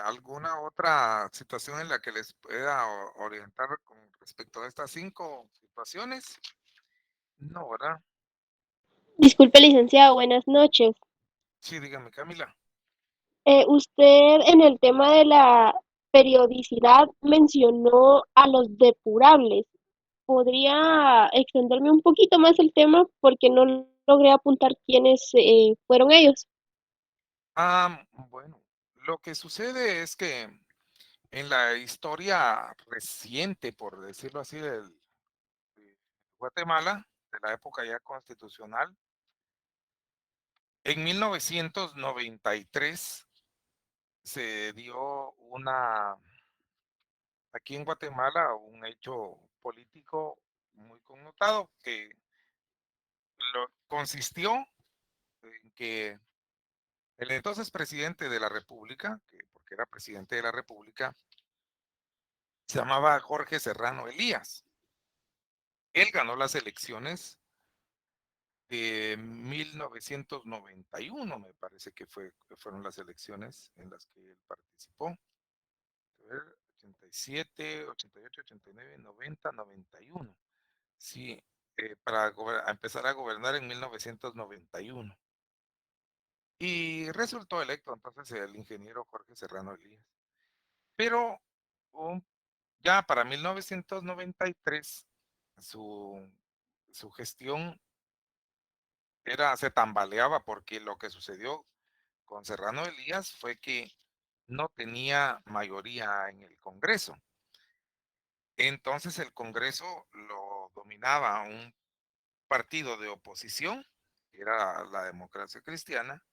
alguna otra situación en la que les pueda orientar con respecto a estas 5 situaciones. No, ¿verdad? Disculpe, licenciado, buenas noches. Sí, dígame, Camila. Usted en el tema de la periodicidad mencionó a los depurables. ¿Podría extenderme un poquito más el tema? Porque no logré apuntar quiénes fueron ellos. Bueno, lo que sucede es que en la historia reciente, por decirlo así, de Guatemala, de la época ya constitucional, en 1993 se dio aquí en Guatemala, un hecho político muy connotado que consistió en que el entonces presidente de la República, porque era presidente de la República, se llamaba Jorge Serrano Elías. Él ganó las elecciones de 1991, me parece que fueron las elecciones en las que él participó. A ver, 87, 88, 89, 90, 91. Sí, para empezar a gobernar en 1991. Y resultó electo entonces el ingeniero Jorge Serrano Elías. Pero ya para 1993 su, su gestión se tambaleaba porque lo que sucedió con Serrano Elías fue que no tenía mayoría en el Congreso. Entonces el Congreso lo dominaba un partido de oposición, que era la Democracia Cristiana,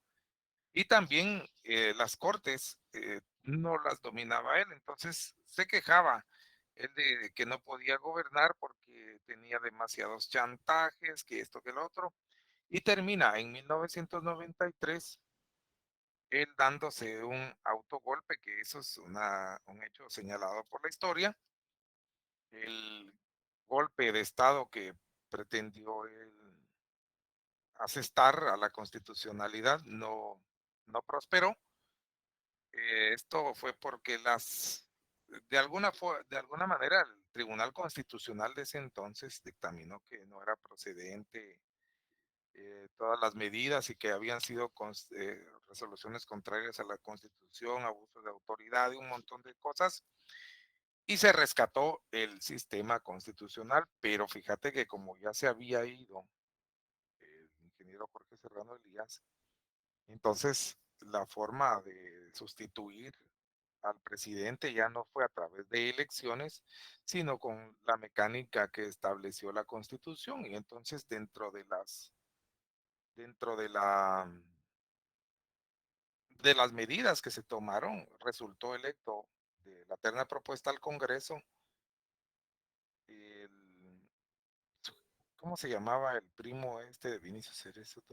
y también las cortes no las dominaba él, entonces se quejaba él de que no podía gobernar porque tenía demasiados chantajes, que esto, que lo otro, y termina en 1993 él dándose un autogolpe, que eso es un hecho señalado por la historia, el golpe de Estado que pretendió él asestar a la constitucionalidad no prosperó. Esto fue porque de alguna manera el Tribunal Constitucional de ese entonces dictaminó que no era procedente todas las medidas y que habían sido resoluciones contrarias a la Constitución, abuso de autoridad y un montón de cosas. Y se rescató el sistema constitucional, pero fíjate que como ya se había ido el ingeniero Jorge Serrano Elías, entonces la forma de sustituir al presidente ya no fue a través de elecciones, sino con la mecánica que estableció la Constitución. Y entonces dentro de las medidas que se tomaron, resultó electo de la terna propuesta al Congreso el, ¿cómo se llamaba el primo este de Vinicio Cerezo?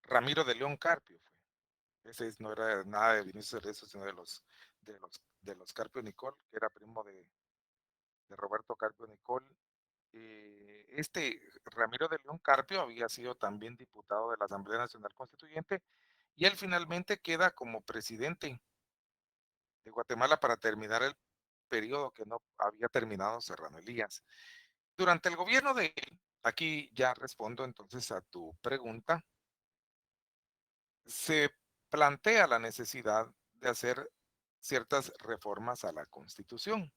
Ramiro de León Carpio fue. Ese no era nada de Vinicio Cerezo, sino de los Carpio Nicol, que era primo de Roberto Carpio Nicol. Ramiro de León Carpio había sido también diputado de la Asamblea Nacional Constituyente y él finalmente queda como presidente de Guatemala para terminar el periodo que no había terminado Serrano Elías. Durante el gobierno de él, aquí ya respondo entonces a tu pregunta, se plantea la necesidad de hacer ciertas reformas a la Constitución.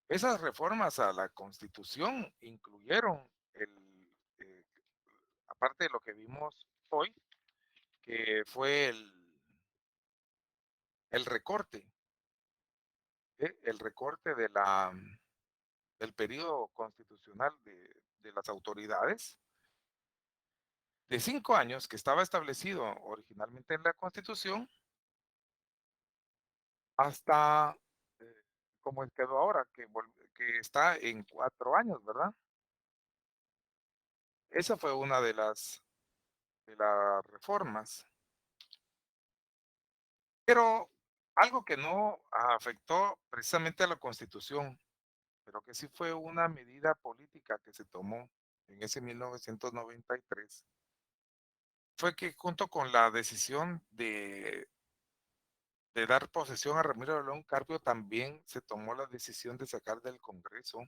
Esas reformas a la Constitución incluyeron eh, aparte de lo que vimos hoy, que fue el recorte, el recorte del periodo constitucional de las autoridades de 5 años que estaba establecido originalmente en la Constitución hasta como quedó ahora, que está en 4 años, ¿verdad? Esa fue una de las reformas. Pero algo que no afectó precisamente a la Constitución, pero que sí fue una medida política que se tomó en ese 1993, fue que junto con la decisión de dar posesión a Ramiro de León Carpio, también se tomó la decisión de sacar del Congreso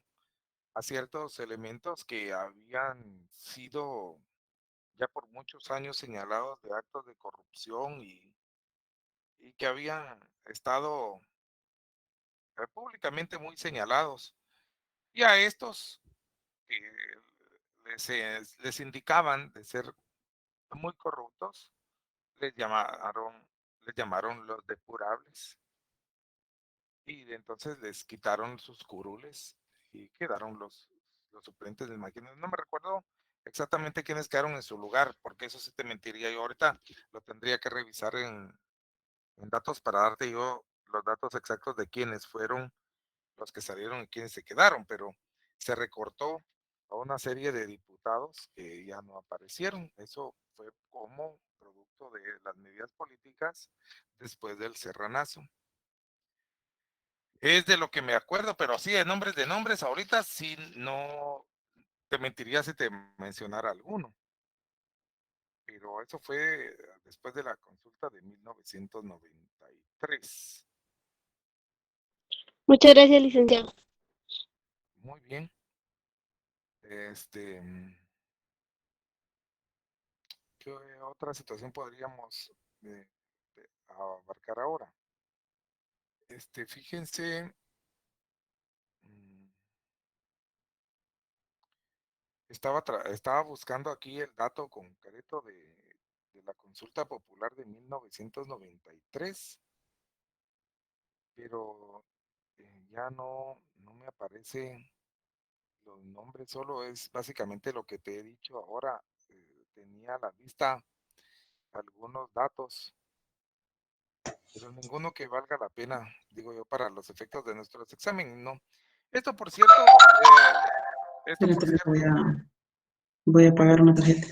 a ciertos elementos que habían sido ya por muchos años señalados de actos de corrupción y que habían estado públicamente muy señalados. Y a estos que les indicaban de ser muy corruptos, les llamaron los depurables. Y entonces les quitaron sus curules y quedaron los suplentes del máquina. No me recuerdo exactamente quiénes quedaron en su lugar, porque eso sí te mentiría yo. Ahorita lo tendría que revisar en datos para darte yo los datos exactos de quiénes fueron los que salieron y quiénes se quedaron, pero se recortó a una serie de diputados que ya no aparecieron. Eso fue como producto de las medidas políticas después del Serranazo. Es de lo que me acuerdo, pero así de nombres, ahorita sí no te mentiría si te mencionara alguno. Pero eso fue después de la consulta de 1993. Muchas gracias, licenciado. Muy bien. ¿Qué otra situación podríamos abarcar ahora? Fíjense, estaba buscando aquí el dato concreto de la consulta popular de 1993, pero ya no me aparecen los nombres, solo es básicamente lo que te he dicho ahora. Tenía a la vista algunos datos, pero ninguno que valga la pena, digo yo, para los efectos de nuestros exámenes, ¿no? Esto, por cierto, voy a pagar una tarjeta.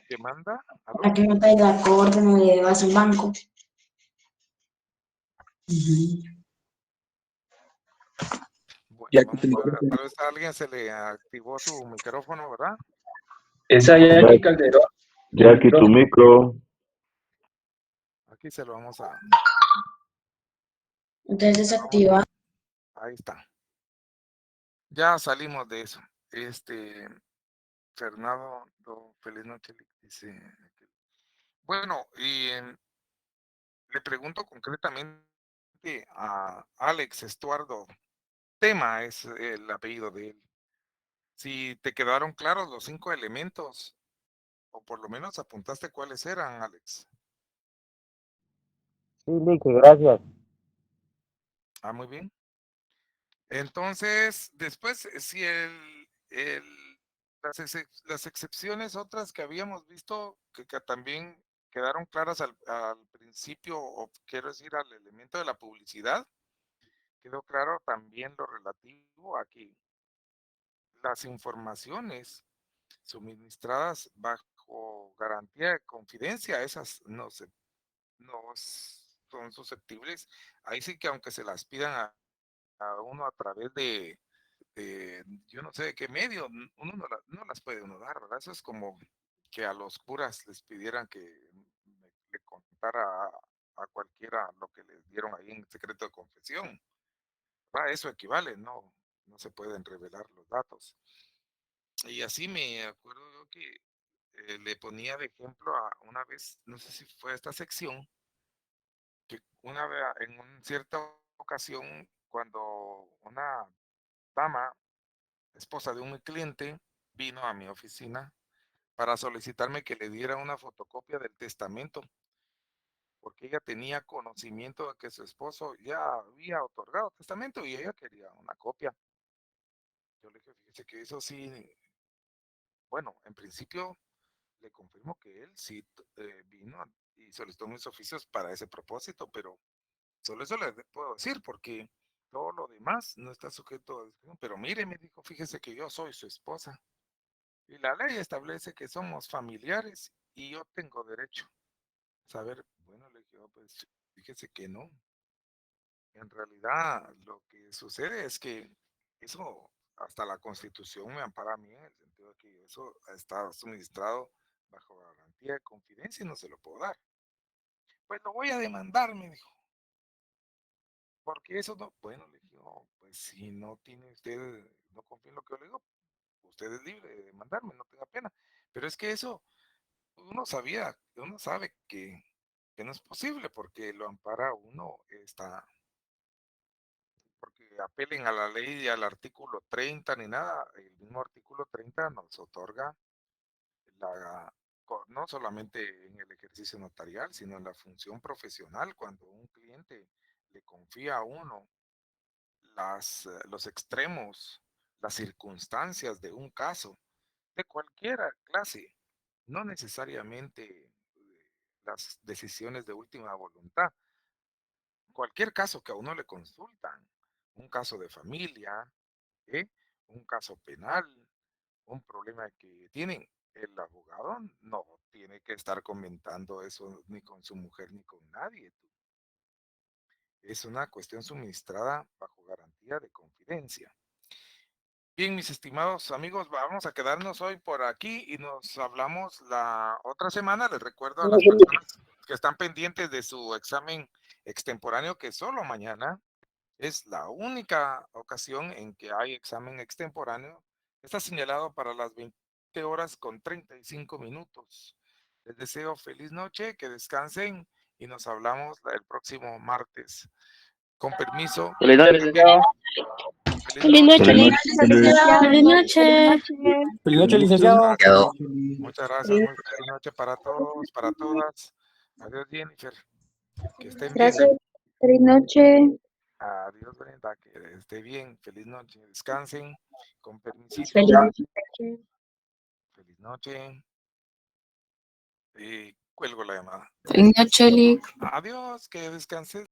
¿te manda? ¿Aló? Para que no te la corte, no le llevas al banco. Bueno, vamos a ver, tal vez a alguien se le activó su micrófono, ¿verdad? Esa Jackie Calderón. Jackie, tu micro. Aquí se lo vamos a... Entonces desactiva. Ahí está. Ya salimos de eso. Fernando, feliz noche, dice. Bueno, y le pregunto concretamente a Alex Estuardo. Tema es el apellido de él. Si te quedaron claros los 5 elementos, o por lo menos apuntaste cuáles eran, Alex. Sí, Lique, gracias. Muy bien. Entonces, después, si las excepciones otras que habíamos visto, que también quedaron claras al principio, o quiero decir, al elemento de la publicidad, quedó claro también lo relativo a que las informaciones suministradas bajo garantía de confidencia, esas no son susceptibles. Ahí sí que aunque se las pidan a uno a través de yo no sé de qué medio, uno no las puede uno dar, ¿verdad? Eso es como que a los curas les pidieran que le contara a cualquiera lo que les dieron ahí en secreto de confesión. ¿Verdad? Eso equivale, no se pueden revelar los datos. Y así me acuerdo yo que le ponía de ejemplo a una vez, no sé si fue esta sección, que una vez en una cierta ocasión, cuando una dama, esposa de un cliente, vino a mi oficina para solicitarme que le diera una fotocopia del testamento, porque ella tenía conocimiento de que su esposo ya había otorgado testamento y ella quería una copia. Yo le dije, fíjese que eso sí, bueno, en principio le confirmo que él sí vino y solicitó mis oficios para ese propósito, pero solo eso le puedo decir porque todo lo demás no está sujeto a discusión. Pero mire, me dijo, fíjese que yo soy su esposa y la ley establece que somos familiares y yo tengo derecho a saber. Bueno, le dije, pues fíjese que no. En realidad lo que sucede es que eso, hasta la Constitución me ampara a mí en el sentido de que eso está suministrado bajo garantía de confidencia y no se lo puedo dar. Pues lo voy a demandar, me dijo, porque eso no, bueno, le dije, "No, pues si no tiene usted, no confía en lo que yo le digo, usted es libre de demandarme, no tenga pena. Pero es que eso, uno sabe que no es posible porque lo ampara uno, porque apelen a la ley y al artículo 30 ni nada, el mismo artículo 30 nos otorga no solamente en el ejercicio notarial, sino en la función profesional, cuando un cliente le confía a uno los extremos, las circunstancias de un caso, de cualquier clase, no necesariamente las decisiones de última voluntad. Cualquier caso que a uno le consultan, un caso de familia, ¿eh? Un caso penal, un problema que tienen, el abogado no tiene que estar comentando eso ni con su mujer ni con nadie. Es una cuestión suministrada bajo garantía de confidencia. Bien, mis estimados amigos, vamos a quedarnos hoy por aquí y nos hablamos la otra semana. Les recuerdo a las personas que están pendientes de su examen extemporáneo que solo mañana es la única ocasión en que hay examen extemporáneo. Está señalado para las 20:35. Les deseo feliz noche, que descansen y nos hablamos el próximo martes. Con permiso. Feliz noche, licenciado. Feliz noche, Feliz licenciado. Feliz noche. Feliz noche, licenciado. Muchas gracias. Muy feliz noche para todos, para todas. Adiós, Jennifer. Que estén bien. Gracias. Feliz noche. Adiós, Brenda. Que esté bien. Feliz noche. Descansen. Con permisito. Feliz noche. Feliz noche. Y cuelgo la llamada. Feliz noche, Lick. Adiós. Que descanses.